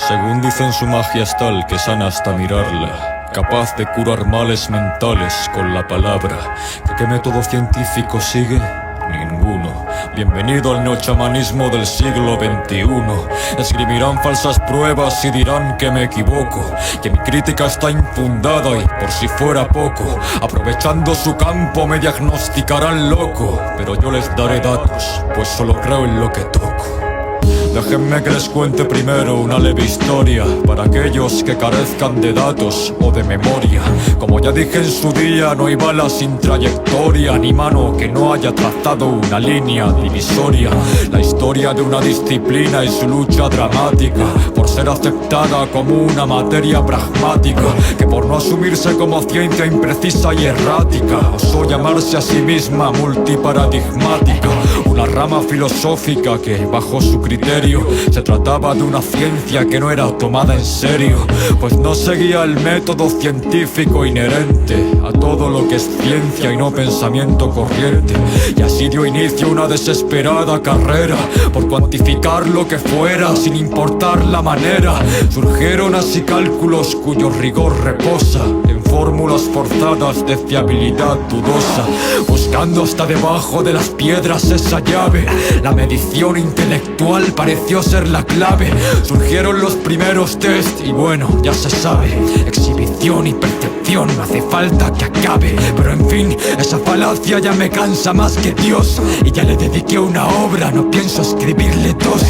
Según dicen su magia es tal que sana hasta mirarla, capaz de curar males mentales con la palabra. ¿Qué método científico sigue? Ninguno. Bienvenido al neochamanismo del siglo XXI. Escribirán falsas pruebas y dirán que me equivoco, que mi crítica está infundada y por si fuera poco, aprovechando su campo me diagnosticarán loco. Pero yo les daré datos, pues solo creo en lo que toco. Déjenme que les cuente primero una leve historia para aquellos que carezcan de datos o de memoria. Como ya dije en su día, no hay bala sin trayectoria, ni mano que no haya trazado una línea divisoria. La historia de una disciplina y su lucha dramática por ser aceptada como una materia pragmática, que por no asumirse como ciencia imprecisa y errática osó llamarse a sí misma multiparadigmática. Una rama filosófica que bajo su criterio se trataba de una ciencia que no era tomada en serio, pues no seguía el método científico inherente a todo lo que es ciencia y no pensamiento corriente. Y así dio inicio una desesperada carrera por cuantificar lo que fuera sin importar la manera. Surgieron así cálculos cuyo rigor reposa en fórmulas forzadas de fiabilidad dudosa, buscando hasta debajo de las piedras esa llave. La medición intelectual pareció ser la clave. Surgieron los primeros test y bueno, ya se sabe, exhibición y percepción, no hace falta que acabe. Pero en fin, esa falacia ya me cansa más que Dios, y ya le dediqué una obra, no pienso escribirle dos,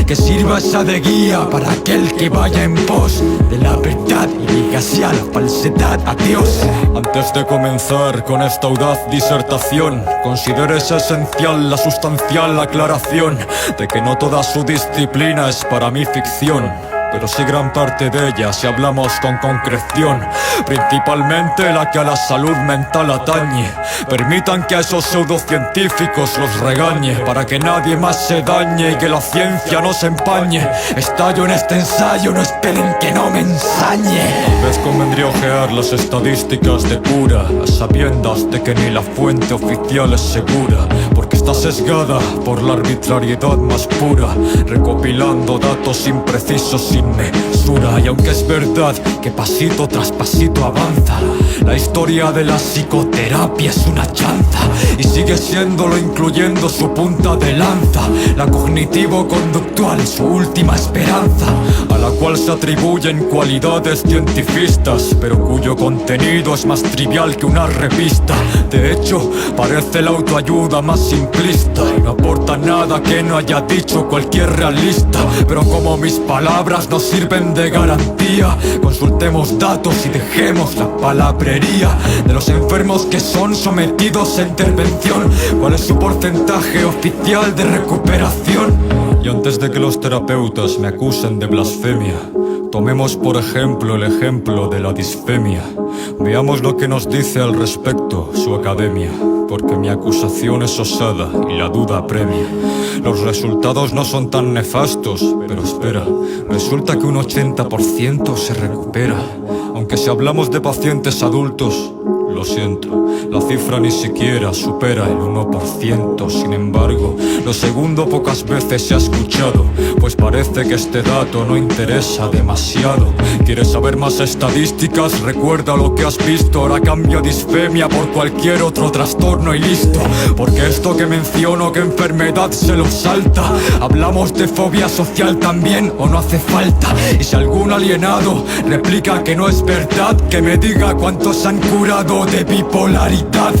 que sirva esa de guía para aquel que vaya en pos de la verdad y diga así a la falsedad adiós. Antes de comenzar con esta audaz disertación, consideres esencial la sustancial aclaración de que no toda su disciplina es para mí ficción, pero sí gran parte de ella si hablamos con concreción, principalmente la que a la salud mental atañe. Permitan que a esos pseudocientíficos los regañe, para que nadie más se dañe y que la ciencia no se empañe. Estallo en este ensayo, no esperen que no me ensañe. Tal vez convendría ojear las estadísticas de cura, a sabiendas de que ni la fuente oficial es segura, porque está sesgada por la arbitrariedad más pura, recopilando datos imprecisos sin mesura. Y aunque es verdad que pasito tras pasito avanza, la historia de la psicoterapia es una chanza, y sigue siéndolo incluyendo su punta de lanza, la cognitivo-conductual, su última esperanza, a la cual se atribuyen cualidades cientifistas, pero cuyo contenido es más trivial que una revista. De hecho, parece la autoayuda más simplista y no aporta nada que no haya dicho cualquier realista. Pero como mis palabras no sirven de garantía, consultemos datos y dejemos la palabrería de los enfermos que son sometidos a intervención. ¿Cuál es su porcentaje oficial de recuperación? Y antes de que los terapeutas me acusen de blasfemia, tomemos por ejemplo el ejemplo de la disfemia. Veamos lo que nos dice al respecto su academia, porque mi acusación es osada y la duda premia. Los resultados no son tan nefastos, pero espera, resulta que un 80% se recupera. Aunque si hablamos de pacientes adultos, lo siento, la cifra ni siquiera supera el 1%. Sin embargo, lo segundo pocas veces se ha escuchado, pues parece que este dato no interesa demasiado. ¿Quieres saber más estadísticas? Recuerda lo que has visto. Ahora cambia disfemia por cualquier otro trastorno y listo, porque esto que menciono, ¿qué enfermedad se lo salta? ¿Hablamos de fobia social también o no hace falta? Y si algún alienado replica que no es verdad, que me diga cuántos han curado de bipolaridad.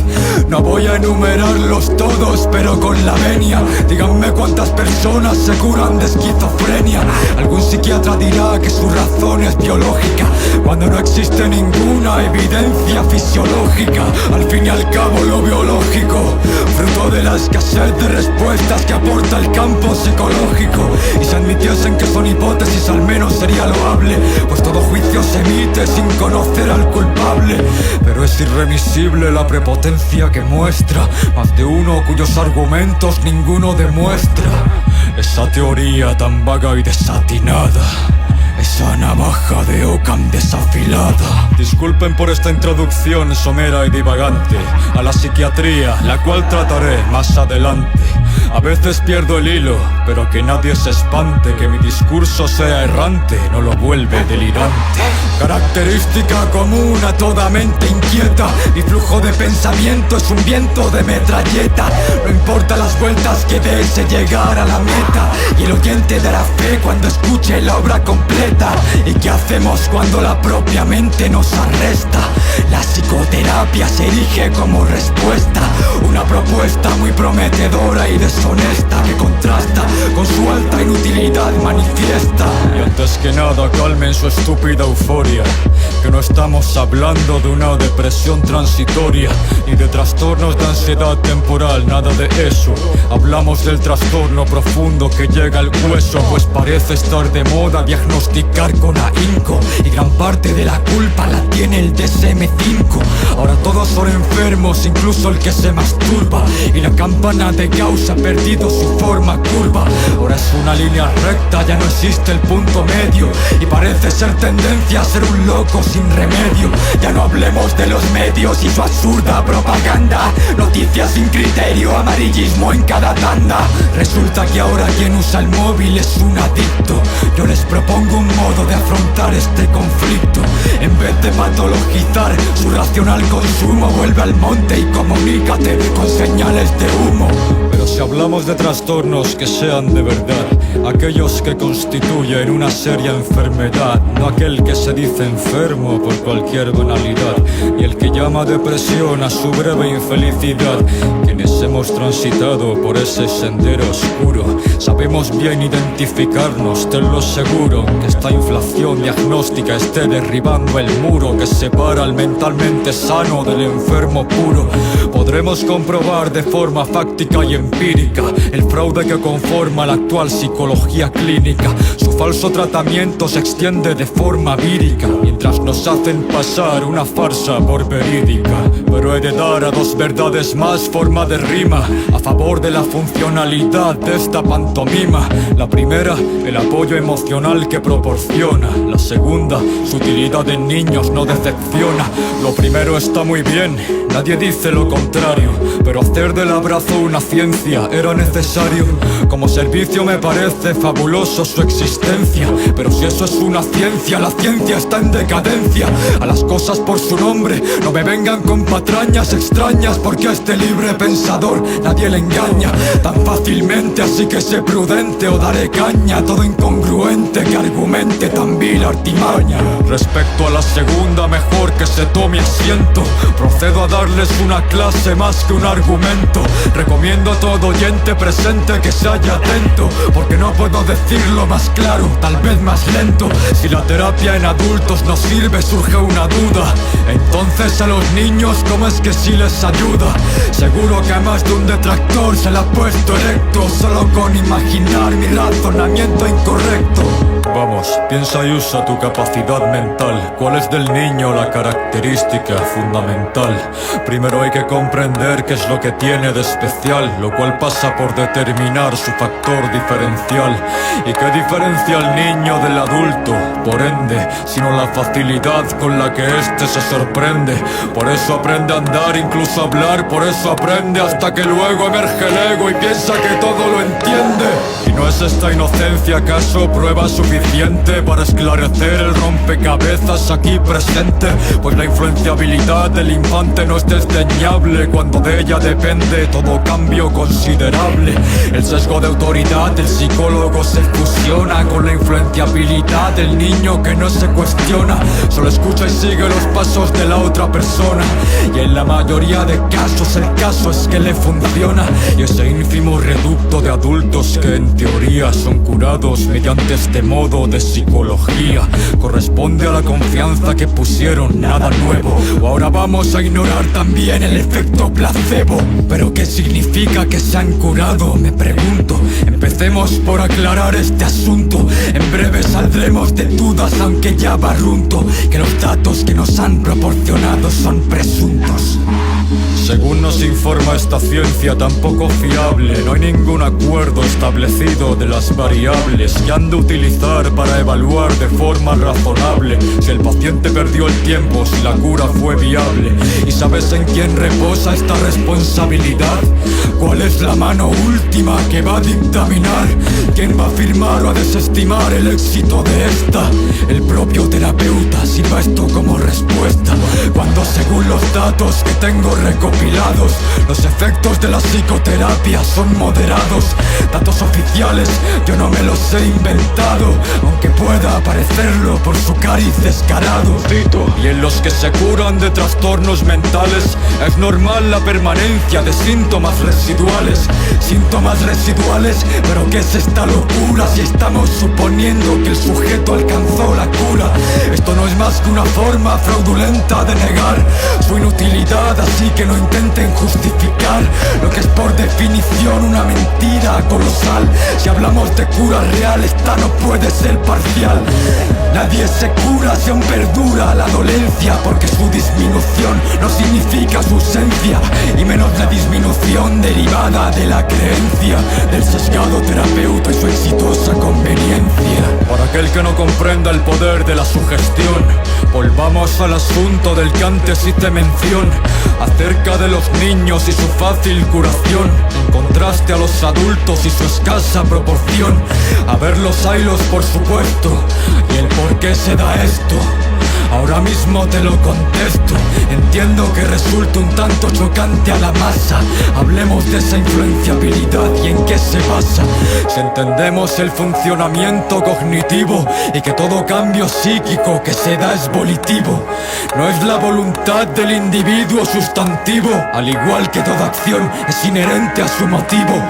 No voy a enumerarlos todos, pero con la venia. Díganme cuántas personas se curan de esquizofrenia. Algún psiquiatra dirá que su razón es biológica, cuando no existe ninguna evidencia fisiológica. Al fin y al cabo lo biológico, fruto de la escasez de respuestas que aporta el campo psicológico. Y si admitiesen que son hipótesis, al menos sería loable, pues todo juicio se emite sin conocer al culpable. Pero es irremisible la prepotencia que muestra más de uno cuyos argumentos ninguno demuestra. Esa teoría tan vaga y desatinada, esa navaja de Occam desafilada. Disculpen por esta introducción somera y divagante a la psiquiatría, la cual trataré más adelante. A veces pierdo el hilo, pero que nadie se espante, que mi discurso sea errante no lo vuelve delirante. Característica común a toda mente inquieta, mi flujo de pensamiento es un viento de metralleta. No importa las vueltas que dese llegar a la meta, y el oyente dará fe cuando escuche la obra completa. ¿Y qué hacemos cuando la propia mente nos arresta? La psicoterapia se erige como respuesta, una propuesta muy prometedora y deshonesta, que contrasta con su alta inutilidad manifiesta. Y antes que nada calmen su estúpida euforia, que no estamos hablando de una depresión transitoria, ni de trastornos de ansiedad temporal, nada de eso. Hablamos del trastorno profundo que llega al hueso, pues parece estar de moda diagnosticar con ahínco, y gran parte de la culpa la tiene el DSM-5. Ahora todos son enfermos, incluso el que se masturba, y la campana de Gauss ha perdido su forma curva. Ahora es una línea recta, ya no existe el punto medio, y parece ser tendencia a ser un loco sin remedio. Ya no hablemos de los medios y su absurda propaganda, noticias sin criterio, amarillismo en cada tanda. Resulta que ahora quien usa el móvil es un adicto. Yo les propongo un modo de afrontar este conflicto. En vez de patologizar su racional consumo, vuelve al monte y comunícate con señales de humo. Pero si hablamos de trastornos que sean de verdad, aquellos que constituyen una seria enfermedad, no aquel que se dice enfermo por cualquier banalidad, y el que llama depresión a su breve infelicidad. Quienes hemos transitado por ese sendero oscuro sabemos bien identificarnos, tenlo seguro, que esta inflación diagnóstica esté derribando el muro que separa al mentalmente sano del enfermo puro. Podremos comprobar de forma fáctica y empírica el fraude que conforma la actual psicología clínica. Su falso tratamiento se extiende de forma vírica, mientras nos hacen pasar una farsa por verídica. Pero he de dar a dos verdades más forma de rima, a favor de la funcionalidad de esta pantomima. La primera, el apoyo emocional que proporciona. La segunda, su utilidad en niños no decepciona. Lo primero está muy bien, nadie dice lo contrario, pero hacer del abrazo una ciencia era necesario. Como servicio me parece fabuloso su existencia, pero si eso es una ciencia, la ciencia está en decadencia. A las cosas por su nombre, no me vengan con patrañas extrañas, porque a este libre pensador nadie le engaña tan fácilmente, así que sé prudente o daré caña a todo incongruente que argumente tan vil artimaña. Respecto a la segunda, mejor que se tome asiento, procedo a darles una clase más que un argumento. Recomiendo a todo oyente presente que se haya atento, porque no puedo decirlo más claro, tal vez más lento. Si la terapia en adultos no sirve, surge una duda. Entonces a los niños, ¿cómo es que sí les ayuda? Seguro que a más de un detractor se le ha puesto erecto, solo con imaginar mi razonamiento incorrecto. Vamos, piensa y usa tu capacidad mental. ¿Cuál es del niño la característica fundamental? Primero hay que comprender qué es lo que tiene de especial, lo cual pasa por determinar su factor diferencial. ¿Y qué diferencia al niño del adulto? Por ende, sino la facilidad con la que éste se sorprende. Por eso aprende a andar, incluso a hablar, por eso aprende hasta que luego emerge el ego y piensa que todo lo entiende. ¿Y no es esta inocencia acaso prueba suficiente para esclarecer el rompecabezas aquí presente? Pues la influenciabilidad del infante no es desdeñable, cuando de ella depende todo cambio considerable. El sesgo de autoridad del psicólogo se fusiona con la influenciabilidad del niño que no se cuestiona, solo escucha y sigue los pasos de la otra persona. Y en la mayoría de casos el caso es que le funciona, y ese ínfimo reducto de adultos que en teoría son curados mediante este modo de psicología corresponde a la confianza que pusieron, nada nuevo. O ahora vamos a ignorar también el efecto placebo. ¿Pero qué significa que se han curado? Me pregunto. Empecemos por aclarar este asunto. En breve saldremos de dudas, aunque ya barrunto que los datos que nos han proporcionado son presuntos. Según nos informa esta ciencia tan poco fiable, no hay ningún acuerdo establecido conocido de las variables que han de utilizar para evaluar de forma razonable si el paciente perdió el tiempo, si la cura fue viable. ¿Y sabes en quién reposa esta responsabilidad? ¿Cuál es la mano última que va a dictaminar quién va a firmar o a desestimar el éxito de esta? El propio terapeuta sirva esto como respuesta, cuando según los datos que tengo recopilados, los efectos de la psicoterapia son moderados. Datos oficiales yo no me los he inventado, aunque pueda parecerlo por su cariz descarado. Cito: y en los que se curan de trastornos mentales es normal la permanencia de síntomas residuales. Síntomas residuales, pero ¿qué es esta locura si estamos suponiendo que el sujeto alcanzó la cura? Esto no es más que una forma fraudulenta de negar su inutilidad, así que no intenten justificar lo que es por definición una mentira colosal. Si hablamos de cura real, esta no puede ser parcial. Nadie se cura si aún perdura la dolencia, porque su disminución no significa su ausencia, y menos la disminución derivada de la creencia del sesgado terapeuta y su exitosa conveniencia. Para aquel que no comprenda el poder de la sugestión, volvamos al asunto del que antes hice mención, acerca de los niños y su fácil curación, en contraste a los adultos y su escasa proporción. A ver los hilos, por supuesto, y el por qué se da esto. Ahora mismo te lo contesto. Entiendo que resulta un tanto chocante a la masa. Hablemos de esa influenciabilidad y en qué se basa. Si entendemos el funcionamiento cognitivo y que todo cambio psíquico que se da es volitivo, no es la voluntad del individuo sustantivo, al igual que toda acción es inherente a su motivo.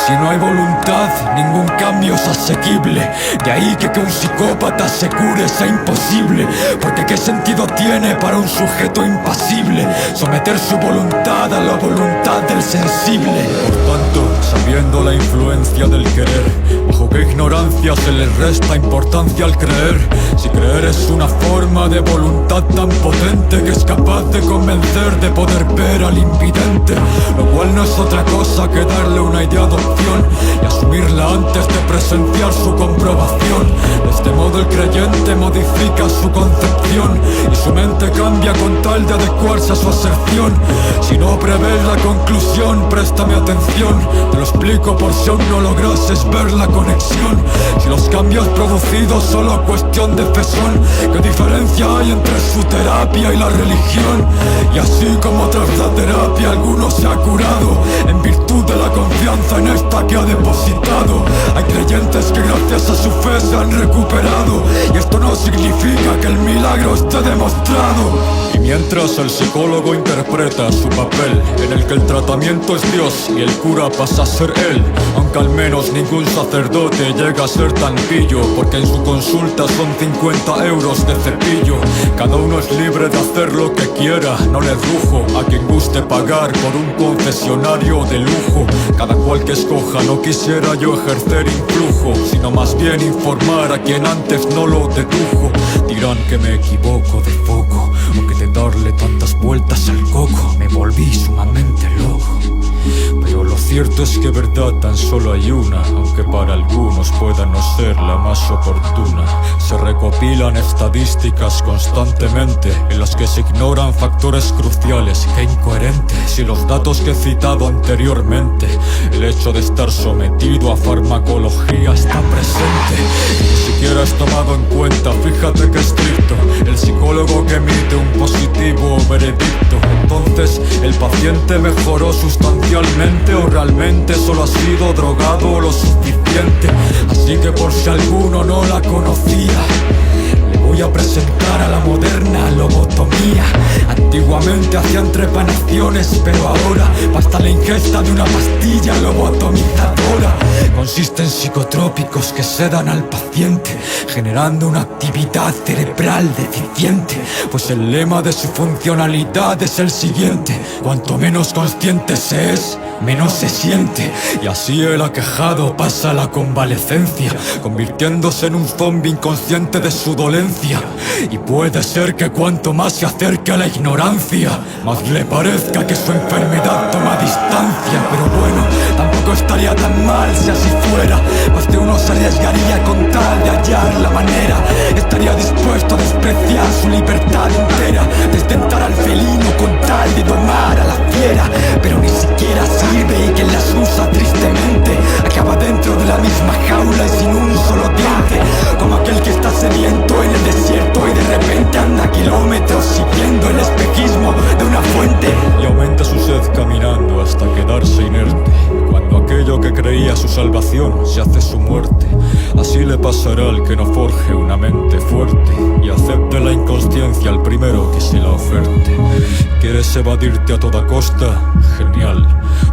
Si no hay voluntad, ningún cambio es asequible. De ahí que un psicópata se cure sea imposible, porque ¿qué sentido tiene para un sujeto impasible someter su voluntad a la voluntad del sensible? Por tanto, sabiendo la influencia del querer, bajo qué ignorancia se le resta importancia al creer. Si creer es una forma de voluntad tan potente que es capaz de convencer de poder ver al invidente, lo cual no es otra cosa que darle una idea de opción y asumirla antes de presenciar su comprobación. De este modo el creyente modifica su concepción y su mente cambia con tal de adecuarse a su aserción. Si no prevés la conclusión, préstame atención, te lo explico por si aún no lograses ver la conexión. Si los cambios producidos solo cuestión de fe son, ¿qué diferencia hay entre su terapia y la religión? Y así como tras la terapia alguno se ha curado en virtud de la confianza en esta que ha depositado, hay creyentes que gracias a su fe se han recuperado, y esto no significa que el milagro esté demostrado. Y mientras el psicólogo interpreta su papel, en el que el tratamiento es Dios y el cura pasa a ser él, aunque al menos ningún sacerdote llega a ser tan pillo, porque en su consulta son 50 euros de cepillo. Cada uno es libre de hacer lo que quiera, no le rujo a quien guste pagar por un confesionario de lujo. Cada cual que escoja, no quisiera yo ejercer influjo, sino más bien informar a quien antes no lo dedujo. Dirán que me equivoco de foco, o que de darle tantas vueltas al coco me volví sumamente loco. Pero lo cierto es que verdad tan solo hay una, aunque para algunos pueda no ser la más oportuna. Se recopilan estadísticas constantemente en las que se ignoran factores cruciales. ¡Qué incoherente! Si los datos que he citado anteriormente, el hecho de estar sometido a farmacología está presente, ni siquiera es tomado en cuenta. Fíjate que estricto el psicólogo que emite un positivo veredicto. Entonces, ¿el paciente mejoró sustancialmente o realmente solo ha sido drogado lo suficiente? Así que por si alguno no la conocía, le voy a presentar a la moderna lobotomía. Antiguamente hacían trepanaciones, pero ahora basta la ingesta de una pastilla lobotomizadora. Consiste en psicotrópicos que sedan al paciente, generando una actividad cerebral deficiente, pues el lema de su funcionalidad es el siguiente: cuanto menos consciente se es, menos se siente. Y así el aquejado pasa la convalecencia, convirtiéndose en un zombie inconsciente de su dolencia. Y puede ser que cuanto más se acerque a la ignorancia, más le parezca que su enfermedad toma distancia. Pero bueno, tampoco estaría tan mal si así fuera. Más de uno se arriesgaría con tal de hallar la manera. Estaría dispuesto a despreciar su libertad entera, destentar al felino con tal de domar a la fiera. Pero ni siquiera sirve y quien las usa tristemente acaba dentro de la misma jaula y sin un solo diente. Como aquel que está sediento en el desierto y de repente anda kilómetros siguiendo el espejismo de una fuente. Y aumenta su sed caminando hasta quedarse inerte, cuando aquello que creía su salvación se hace su muerte. Así le pasará al que no forje una mente fuerte y acepte la inconsciencia al primero que se la oferte. ¿Quieres evadirte a toda costa? Genial.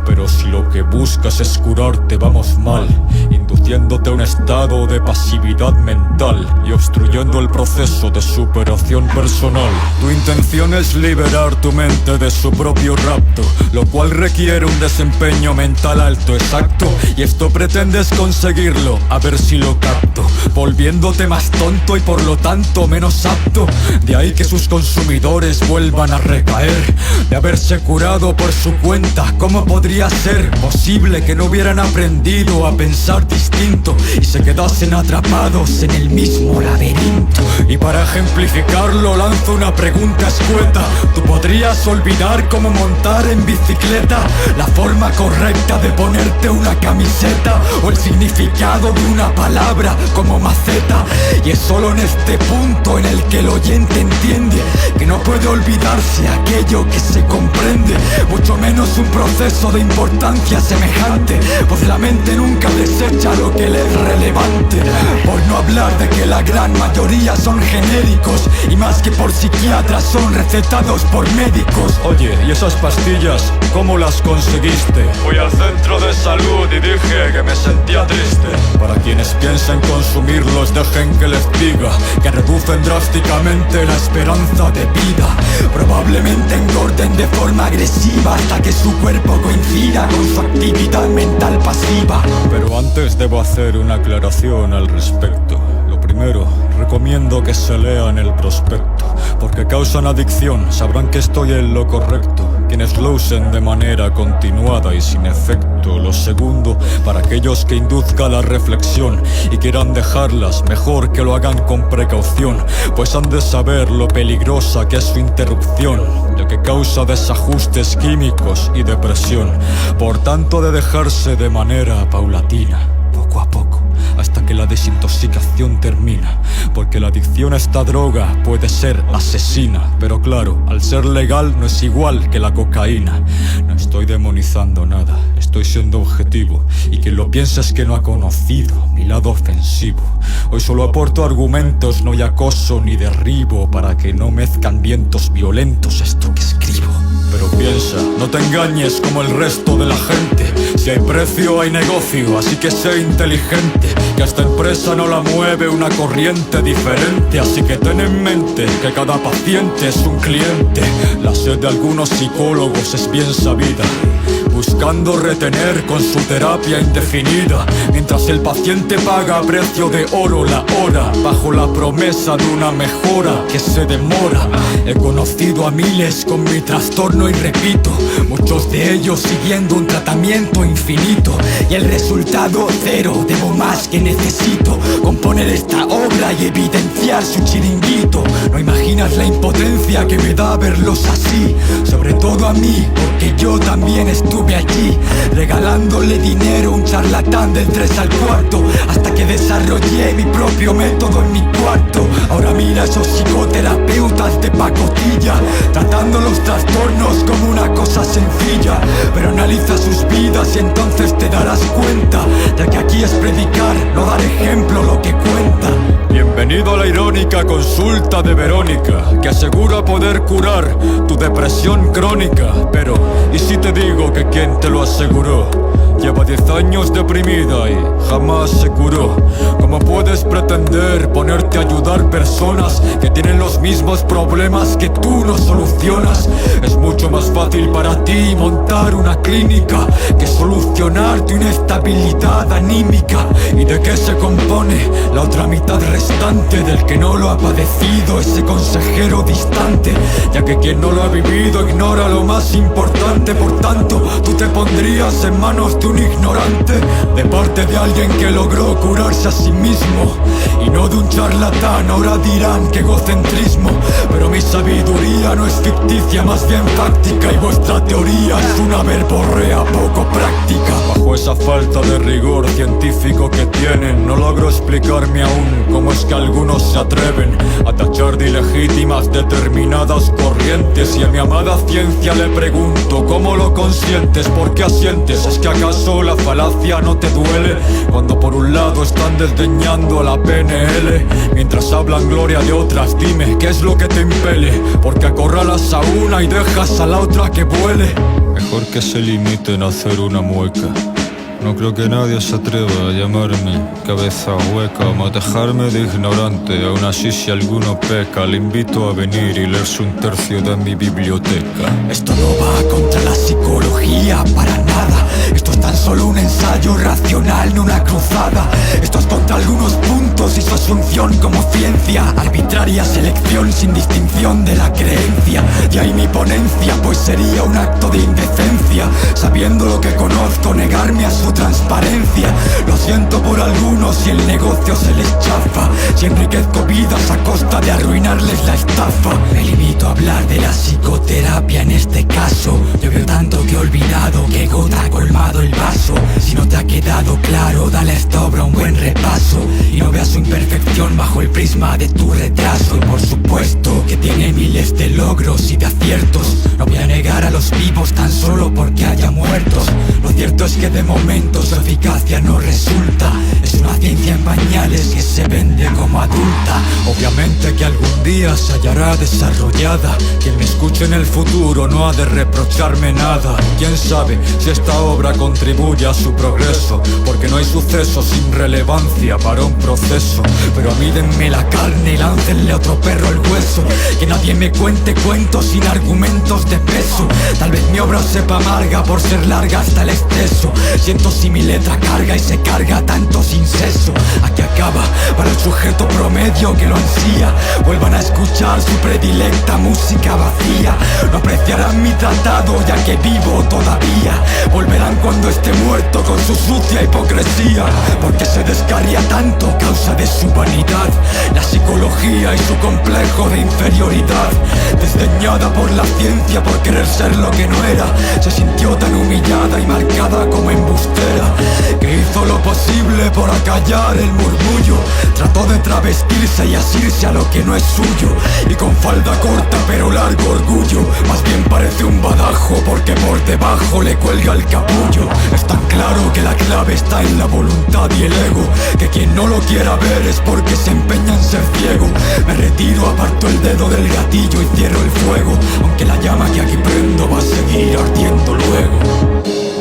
Pero si lo que buscas es curarte, vamos mal, induciéndote a un estado de pasividad mental y obstruyendo el proceso de superación personal. Tu intención es liberar tu mente de su propio rapto, lo cual requiere un desempeño mental alto, exacto. Y esto pretendes conseguirlo, a ver si lo capto, volviéndote más tonto y por lo tanto menos apto. De ahí que sus consumidores vuelvan a recaer, de haberse curado por su cuenta. ¿Cómo podría ser posible que no hubieran aprendido a pensar distinto y se quedasen atrapados en el mismo laberinto? Y para ejemplificarlo lanzo una pregunta escueta: ¿tú podrías olvidar cómo montar en bicicleta, la forma correcta de ponerte una camiseta o el significado de una palabra como maceta? Y es solo en este punto en el que el oyente entiende que no puede olvidarse aquello que se comprende, mucho menos un proceso de importancia semejante, pues la mente nunca desecha lo que le es relevante. Por no hablar de que la gran mayoría son genéricos y más que por psiquiatras son recetados por médicos. Oye, ¿y esas pastillas cómo las conseguiste? Fui al centro de salud y dije que me sentía triste. Para quienes piensan consumirlos, dejen que les diga que reducen drásticamente la esperanza de vida. Probablemente engorden de forma agresiva hasta que su cuerpo coincida con su actividad mental pasiva. Pero antes debo hacer una aclaración al respecto. Lo primero, recomiendo que se lean el prospecto, porque causan adicción, sabrán que estoy en lo correcto. Quienes lo usen de manera continuada y sin efecto. Lo segundo, para aquellos que induzca la reflexión y quieran dejarlas, mejor que lo hagan con precaución, pues han de saber lo peligrosa que es su interrupción, ya que causa desajustes químicos y depresión. Por tanto, de dejarse de manera paulatina, poco a poco, hasta que la desintoxicación termina, porque la adicción a esta droga puede ser asesina. Pero claro, al ser legal no es igual que la cocaína. No estoy demonizando nada, estoy siendo objetivo, y quien lo piensa es que no ha conocido mi lado ofensivo. Hoy solo aporto argumentos, no hay acoso ni derribo, para que no mezcan vientos violentos esto que escribo. Pero piensa, no te engañes como el resto de la gente. Si hay precio hay negocio, así que sé inteligente, que esta empresa no la mueve una corriente diferente. Así que ten en mente que cada paciente es un cliente. La sed de algunos psicólogos es bien sabida, buscando retener con su terapia indefinida, mientras el paciente paga a precio de oro la hora, bajo la promesa de una mejora que se demora. He conocido a miles con mi trastorno y repito, muchos de ellos siguiendo un tratamiento infinito, y el resultado cero. Debo más que necesito componer esta obra y evidenciar su chiringuito. No imaginas la impotencia que me da verlos así, sobre todo a mí, porque yo también estuve allí, regalándole dinero a un charlatán del 3 al cuarto, hasta que desarrollé mi propio método en mi cuarto. Ahora mira a esos psicoterapeutas de pacotilla, tratando los trastornos como una cosa sencilla. Pero analiza sus vidas y entonces te darás cuenta de que aquí es predicar, no dar ejemplo lo que cuenta. Bienvenido a la ironía. única consulta de Verónica, que asegura poder curar tu depresión crónica. Pero, ¿y si te digo que quien te lo aseguró lleva 10 años deprimida y jamás se curó? ¿Cómo puedes pretender ponerte a ayudar personas que tienen los mismos problemas que tú no solucionas? Es mucho más fácil para ti montar una clínica que solucionar tu inestabilidad anímica. ¿Y de qué se compone la otra mitad restante del que no lo ha padecido, ese consejero distante? Ya que quien no lo ha vivido ignora lo más importante. Por tanto, tú te pondrías en manos de un ignorante, de parte de alguien que logró curarse a sí mismo, y no de un charlatán. Ahora dirán que egocentrismo, pero mi sabiduría no es ficticia, más bien práctica, y vuestra teoría es una verborrea poco práctica. Bajo esa falta de rigor científico que tienen, no logro explicarme aún cómo es que algunos se atreven a tachar de ilegítimas determinadas corrientes. Y a mi amada ciencia le pregunto, ¿cómo lo consientes? ¿Por qué asientes? ¿Es que acaso la falacia no te duele? Cuando por un lado están desdeñando a la PNL, mientras hablan gloria de otras, dime, ¿qué es lo que te impele? Porque acorralas a una y dejas a la otra que vuele. Mejor que se limiten a hacer una mueca. No creo que nadie se atreva a llamarme cabeza hueca o matejarme de ignorante. Aún así, si alguno peca, le invito a venir y leerse un tercio de mi biblioteca. Esto no va contra la psicología para nada. Esto es tan solo un ensayo racional, no una cruzada. Esto es contra algunos puntos y su asunción como ciencia. Arbitraria selección sin distinción de la creencia. Y ahí mi ponencia, pues sería un acto de indecencia. Sabiendo lo que conozco, negarme a su transparencia. Lo siento por algunos si el negocio se les chafa, si enriquezco vidas a costa de arruinarles la estafa. Me limito a hablar de la psicoterapia en este caso. Yo veo tanto que he olvidado que gota ha colmado el vaso. Si no te ha quedado claro, dale a esta obra un buen repaso y no veas su imperfección bajo el prisma de tu retraso. Y por supuesto que tiene miles de logros y de aciertos. No voy a negar a los vivos tan solo porque haya muertos. Lo cierto es que de momento su eficacia no resulta. Es una ciencia en pañales que se vende como adulta. Obviamente que algún día se hallará desarrollada. Quien me escuche en el futuro no ha de reprocharme nada. Quién sabe si esta obra contribuye a su progreso, porque no hay suceso sin relevancia para un proceso. Pero a mí denme la carne y láncenle a otro perro el hueso. Que nadie me cuente cuentos sin argumentos de peso. Tal vez mi obra sepa amarga por ser larga hasta el exceso. Siento si mi letra carga y se carga tanto sin seso. Aquí acaba para el sujeto promedio que lo ansía. Vuelvan a escuchar su predilecta música vacía. No apreciarán mi tratado ya que vivo todavía. Volverán cuando esté muerto con su sucia hipocresía. Porque se descarría tanto a causa de su vanidad, la psicología y su complejo de inferioridad. Desdeñada por la ciencia por querer ser lo que no era. Se sintió tan humillada y marcada como embustera, que hizo lo posible por acallar el murmullo. Trató de travestirse y asirse a lo que no es suyo. Y con falda corta pero largo orgullo. Más bien parece un badajo porque por debajo le cuelga el capullo. Es tan claro que la clave está en la voluntad y el ego, que quien no lo quiera ver es porque se empeña en ser ciego. Me retiro, aparto el dedo del gatillo y cierro el fuego, aunque la llama que aquí prendo va a seguir ardiendo luego.